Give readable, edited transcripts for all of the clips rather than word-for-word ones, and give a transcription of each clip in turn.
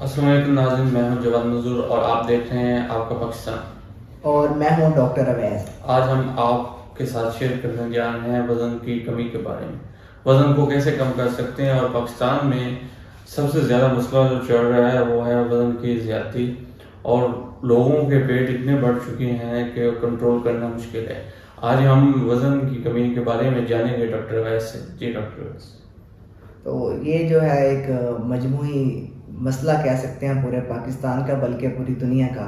अस्सलाम वालेकुम नाज़रीन, मैं हूं जवाद मंजूर और आप देख रहे हैं आपका पाकिस्तान। और मैं हूं डॉक्टर अवैस। आज हम आपके साथ शेयर करने जा रहे हैं वज़न की कमी के बारे में। वज़न को कैसे कम कर सकते हैं, और पाकिस्तान में सबसे ज़्यादा मसला जो चल रहा है वो है वज़न की ज़्यादती, और लोगों के पेट इतने बढ़ चुके हैं कि कंट्रोल करना मुश्किल है। आज हम वज़न की कमी के बारे में जानेंगे डॉक्टर अवैस से। जी डॉक्टर अवैस। तो ये जो है एक मजमूई मसला कह सकते हैं पूरे पाकिस्तान का, बल्कि पूरी दुनिया का,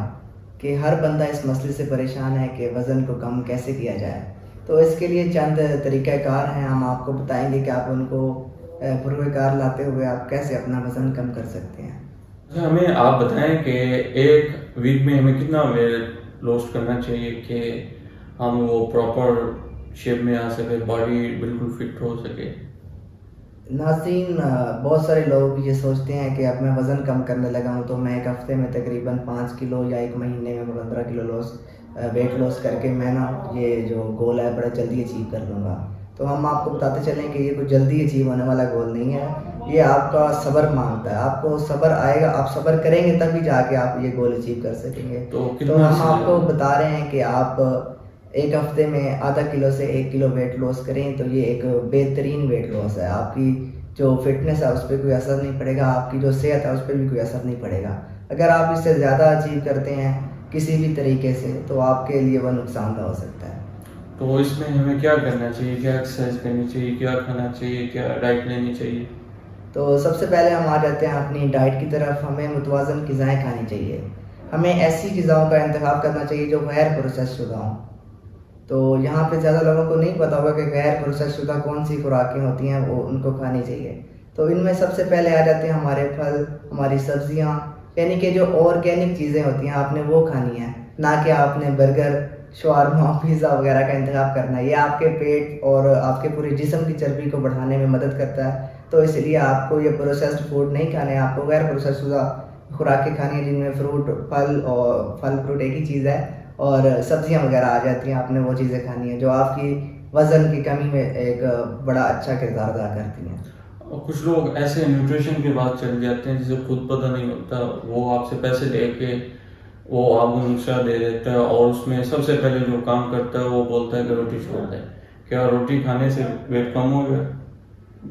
कि हर बंदा इस मसले से परेशान है कि वज़न को कम कैसे किया जाए। तो इसके लिए चंद तरीक़ाकार हैं, हम आपको बताएंगे कि आप उनको पुरकार लाते हुए आप कैसे अपना वज़न कम कर सकते हैं। अच्छा, हमें आप बताएं कि एक वीक में हमें कितना वेट लॉस करना चाहिए कि हम वो प्रॉपर शेप में आ सके, बॉडी बिल्कुल फिट हो सके। नाज़रीन, बहुत सारे लोग ये सोचते हैं कि अब मैं वज़न कम करने लगा हूँ तो मैं एक हफ़्ते में तकरीबन 5 किलो या एक महीने में 15 किलो वेट लॉस करके मैं ना ये जो गोल है बड़ा जल्दी अचीव कर लूँगा। तो हम आपको बताते चलें कि ये कोई जल्दी अचीव होने वाला गोल नहीं है। ये आपका सब्र मांगता है, आपको सब्र आएगा, आप सब्र करेंगे तभी जाके आप ये गोल अचीव कर सकेंगे। तो तो कितना हम आपको समय? बता रहे हैं कि आप एक हफ्ते में आधा किलो से 1 किलो वेट लॉस करें तो ये एक बेहतरीन वेट लॉस है। आपकी जो फिटनेस है उस पर कोई असर नहीं पड़ेगा, आपकी जो सेहत है उस पर भी कोई असर नहीं पड़ेगा। अगर आप इससे ज़्यादा अचीव करते हैं किसी भी तरीके से तो आपके लिए वह नुकसानदेह हो सकता है। तो इसमें हमें क्या करना चाहिए, क्या एक्सरसाइज करनी चाहिए, क्या खाना चाहिए, क्या डाइट लेनी चाहिए? तो सबसे पहले हम आ जाते हैं अपनी डाइट की तरफ। हमें मुतवाज़न ग़िज़ाएँ खानी चाहिए। हमें ऐसी ग़िज़ाओं का इंतखाब करना चाहिए जो गैर प्रोसेस शुदा हों। तो यहाँ पे ज़्यादा लोगों को नहीं पता होगा कि गैर प्रोसेस शुदा कौन सी खुराकें होती हैं, वो उनको खानी चाहिए। तो इनमें सबसे पहले आ जाते हैं हमारे फल, हमारी सब्जियाँ, यानी कि जो ऑर्गेनिक चीज़ें होती हैं आपने वो खानी है, ना कि आपने बर्गर, शवारमा, पिज़्ज़ा वगैरह का इंतखाब करना है। ये आपके पेट और आपके पूरे जिस्म की चर्बी को बढ़ाने में मदद करता है। तो इसलिए आपको ये प्रोसेस्ड फूड नहीं खाने हैं, आपको गैर प्रोसेस शुदा खुराकें खानी है जिनमें फ्रूट, फल फ्रूट एक ही चीज़ है, और सब्जियां वगैरह आ जाती हैं। आपने वो चीज़ें खानी है जो आपकी वज़न की कमी में एक बड़ा अच्छा किरदार अदा करती हैं। और कुछ लोग ऐसे न्यूट्रिशन के बाद चले जाते हैं जिसे खुद पता नहीं होता, वो आपसे पैसे लेके वो आपको नुस्खा दे देता है, और उसमें सबसे पहले जो काम करता है वो बोलता है कि रोटी छोड़ दें। क्या रोटी खाने से वेट कम हो गया?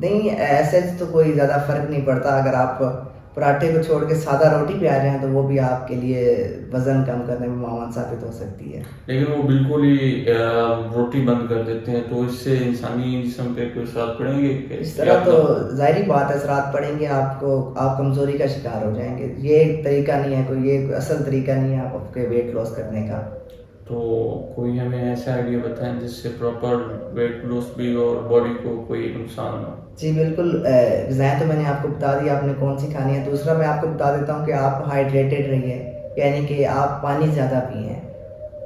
नहीं, ऐसे तो कोई ज़्यादा फ़र्क नहीं पड़ता। अगर आप पराठे को छोड़ के सादा रोटी पे आ जाएँ तो वो भी आपके लिए वज़न कम करने में मावन साबित हो सकती है। लेकिन वो बिल्कुल ही रोटी बंद कर देते हैं, तो इससे इंसानी जिस्म पे कोई असर पड़ेंगे इस या तरह तो ज़ाहिर बात है असरात पड़ेंगे आपको, आप कमज़ोरी का शिकार हो जाएँगे। ये एक तरीका नहीं है, कोई ये असल तरीका नहीं है आपके वेट लॉस करने का। तो कोई हमें ऐसा आइडिया बताएं जिससे प्रॉपर वेट लॉस भी और बॉडी को कोई नुकसान ना हो। जी बिल्कुल, ग़िज़ाएँ तो मैंने आपको बता दी आपने कौन सी खानी है। दूसरा मैं आपको बता देता हूँ कि आप हाइड्रेटेड रहिए, यानी कि आप पानी ज़्यादा पिएँ।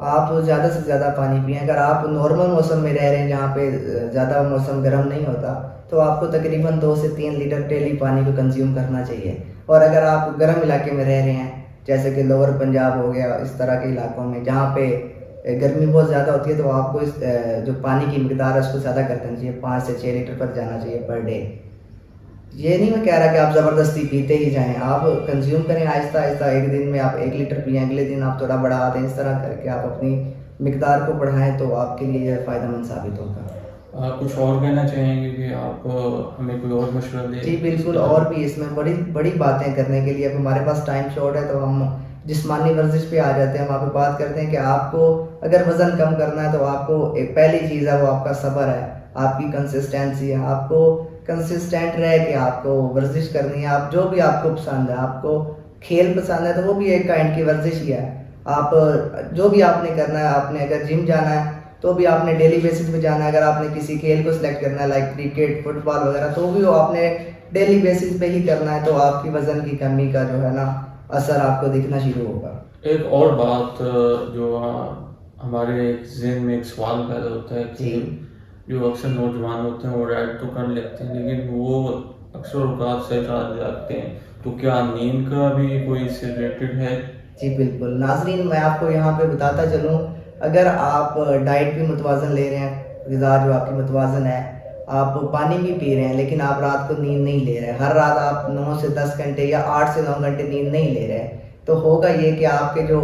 आप ज़्यादा से ज़्यादा पानी पिएँ। अगर आप नॉर्मल मौसम में रह रहे हैं जहाँ पे ज़्यादा मौसम गर्म नहीं होता, तो आपको तकरीबन 2 से 3 लीटर डेली पानी को कंज़्यूम करना चाहिए। और अगर आप गर्म इलाके में रह रहे हैं, जैसे कि लोअर पंजाब हो गया, इस तरह के इलाकों में जहाँ पे गर्मी बहुत ज़्यादा होती है, तो आपको इस जो पानी की मिकदार है उसको ज़्यादा कर देना चाहिए, 5 से 6 लीटर पर जाना चाहिए पर डे। ये नहीं मैं कह रहा कि आप ज़बरदस्ती पीते ही जाएँ, आप कंज़्यूम करें आहिस्ता-आहिस्ता। एक दिन में आप 1 लीटर पिएँ, अगले दिन आप थोड़ा बढ़ा दें, इस तरह करके आप अपनी मिकदार को बढ़ाएँ तो आपके लिए यह फ़ायदेमंद साबित होगा। कुछ और कहना चाहेंगे कि आप हमें कोई और मशवरा दें जी इसके बिल्कुल, बारे और में? भी इसमें बड़ी बड़ी बातें करने के लिए। अब हमारे पास टाइम शॉर्ट है तो हम जिस्मानी वर्जिश पे आ जाते हैं। हम आपको बात करते हैं कि आपको अगर वज़न कम करना है तो आपको एक पहली चीज़ है वो आपका सब्र है, आपकी कंसिस्टेंसी है। आपको कंसिस्टेंट रह के आपको वर्जिश करनी है। आप जो भी आपको पसंद है, आपको खेल पसंद है तो वो भी एक काइंड की वर्जिश ही है। आप जो भी आपने करना है, आपने अगर जिम जाना है तो भी आपने डेली बेसिस पे जाना है। अगर आपने किसी खेल को सिलेक्ट करना है लाइक क्रिकेट, फुटबॉल वगैरह, तो भी वो आपने डेली बेसिस पे ही करना है, तो आपकी वज़न की कमी का जो है ना असर आपको दिखना शुरू होगा। एक और बात जो हमारे ज़हन में एक सवाल पैदा होता है जी। कि जो अक्सर नौजवान होते हैं वो डाइट तो कर लेते हैं, लेकिन वो अक्सर औकात से रात जागते हैं, तो क्या नींद का भी कोई इससे रिलेटेड है? जी बिल्कुल, नाज़रीन मैं आपको यहाँ पे बताता चलूँ, अगर आप डाइट भी मुतवाज़न ले रहे हैं, ग़िज़ा जो आपकी मुतवाज़न है, आप पानी भी पी रहे हैं लेकिन आप रात को नींद नहीं ले रहे, हर रात आप 9 से 10 घंटे या 8 से 9 घंटे नींद नहीं ले रहे, तो होगा ये कि आपके जो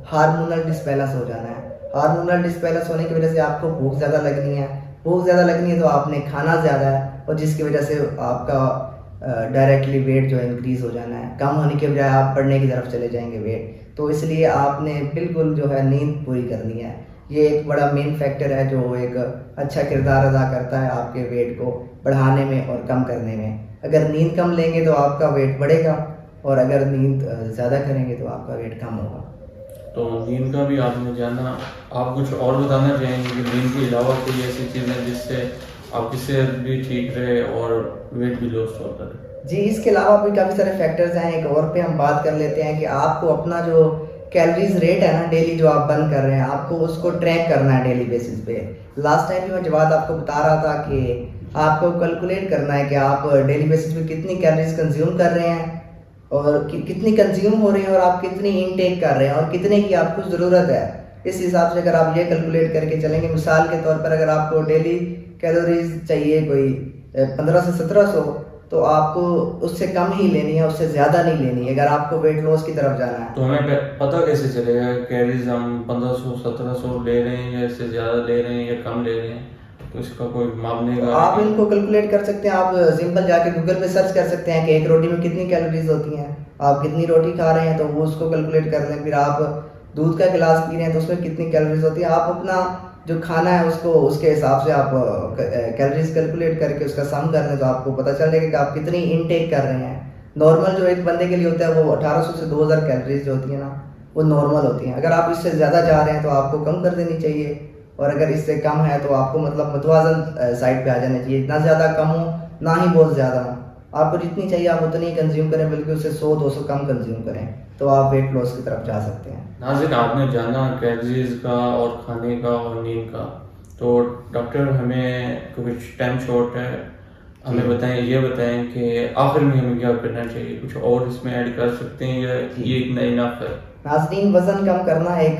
हार्मोनल डिसबैलेंस हो जाना है। हार्मोनल डिसबैलेंस होने की वजह से आपको भूख ज़्यादा लगनी है, भूख ज़्यादा लगनी है तो आपने खाना ज़्यादा है, और जिसकी वजह से आपका डायरेक्टली वेट जो है इंक्रीज़ हो जाना है, कम होने के बजाय आप बढ़ने की तरफ चले जाएंगे वेट। तो इसलिए आपने बिल्कुल जो है नींद पूरी करनी है। ये एक बड़ा मेन फैक्टर है जो एक अच्छा किरदार अदा करता है आपके वेट को बढ़ाने में और कम करने में। अगर नींद कम लेंगे तो आपका वेट बढ़ेगा, और अगर नींद ज़्यादा करेंगे तो आपका वेट कम होगा। तो नींद का भी आपने जाना, आप कुछ और बताना चाहेंगे कि नींद के अलावा कोई ऐसी चीज़ें जिससे आपकी सेहत भी ठीक रहे और वेट भी लॉस होता रहे? जी, इसके अलावा भी काफ़ी सारे फैक्टर्स हैं। एक और पे हम बात कर लेते हैं कि आपको अपना जो कैलोरीज रेट है ना डेली जो आप बर्न कर रहे हैं, आपको उसको ट्रैक करना है डेली बेसिस पे। लास्ट टाइम भी मैं जो बात आपको बता रहा था कि आपको कैलकुलेट करना है कि आप डेली बेसिस पे कितनी कैलोरीज कंज्यूम कर रहे हैं, और कितनी कंज्यूम हो रही है, और आप कितनी इनटेक कर रहे हैं, और कितने की आपको ज़रूरत है। इस हिसाब से अगर आप ये कैलकुलेट करके चलेंगे, मिसाल के तौर पर अगर आपको डेली कैलोरीज चाहिए कोई 1500 से 1700, तो आपको उससे कम ही लेनी है, उससे ज़्यादा नहीं लेनी है अगर आपको वेट लॉस की तरफ जाना है। तो हमें पता कैसे चलेगा कैलोरीज हम 1500-1700 ले रहे हैं या इससे ज़्यादा ले रहे हैं या कम ले रहे हैं? तो इसका कोई मापने का आप इनको कैलकुलेट कर सकते हैं। आप सिंपल जाके गूगल पे सर्च कर सकते हैं कि एक रोटी में कितनी कैलोरीज होती हैं, आप कितनी रोटी खा रहे हैं तो वो उसको कैलकुलेट कर लें। फिर आप दूध का गिलास पी रहे हैं तो उसमें कितनी कैलोरीज होती है, आप अपना जो खाना है उसको उसके हिसाब से आप कैलोरीज कैलकुलेट करके उसका सम कर लें तो आपको पता चल जाएगा कि आप कितनी इनटेक कर रहे हैं। नॉर्मल जो एक बंदे के लिए होता है वो 1800 से 2000 कैलोरीज जो होती है ना, वो नॉर्मल होती हैं। अगर आप इससे ज़्यादा जा रहे हैं तो आपको कम कर देनी चाहिए, और अगर इससे कम है तो आपको मतलब मुतवाज़न साइड पे आ जाना चाहिए। ना ज़्यादा कम हो ना ही बहुत ज़्यादा हो, आपको जितनी चाहिए आप उतनी ही कंज्यूम करें, बल्कि उससे 100-200 कम कंज्यूम करें, तो आप वेट लॉस की तरफ जा सकते हैं। नाज़रीन, आपने जाना कैलोरीज का और खाने का और नींद का। तो डॉक्टर, हमें कुछ टाइम शॉर्ट है, हमें बताएं, ये बताएं कि आखिर में हमें क्या करना चाहिए, कुछ और इसमें ऐड कर सकते हैं या ये इतना इनफ है? नाज़रीन, वज़न कम करना एक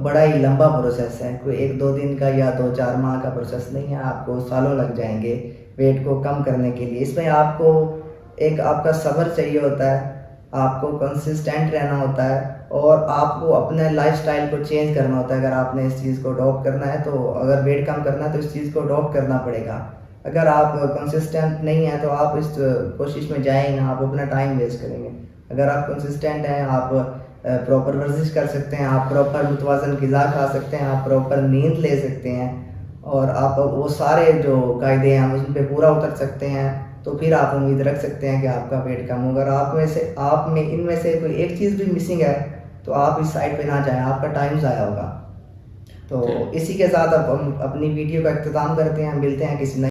बड़ा ही लंबा प्रोसेस है, कोई 1-2 दिन का या 2-4 माह का प्रोसेस नहीं है, आपको सालों लग जाएंगे वेट को कम करने के लिए। इसमें आपको एक आपका सब्र चाहिए होता है, आपको कंसिस्टेंट रहना होता है, और आपको अपने लाइफस्टाइल को चेंज करना होता है। अगर आपने इस चीज़ को अडॉप्ट करना है, तो अगर वेट कम करना है तो इस चीज़ को अडॉप्ट करना पड़ेगा। अगर आप कंसिस्टेंट नहीं हैं तो आप इस कोशिश में जाए ही ना, आप अपना टाइम वेस्ट करेंगे। अगर आप कंसिस्टेंट हैं, आप प्रॉपर वर्जिश कर सकते हैं, आप प्रॉपर मुतवाज़न ग़िज़ा खा सकते हैं, आप प्रॉपर नींद ले सकते हैं, और आप वो सारे जो कायदे हैं उन पे पूरा उतर सकते हैं, तो फिर आप उम्मीद रख सकते हैं कि आपका वेट कम होगा। अगर आप में इनमें से कोई एक चीज़ भी मिसिंग है तो आप इस साइड पे ना जाएं, आपका टाइम ज़ाया होगा। तो इसी के साथ अब हम अपनी वीडियो का इख्तिताम करते हैं, मिलते हैं किसी नए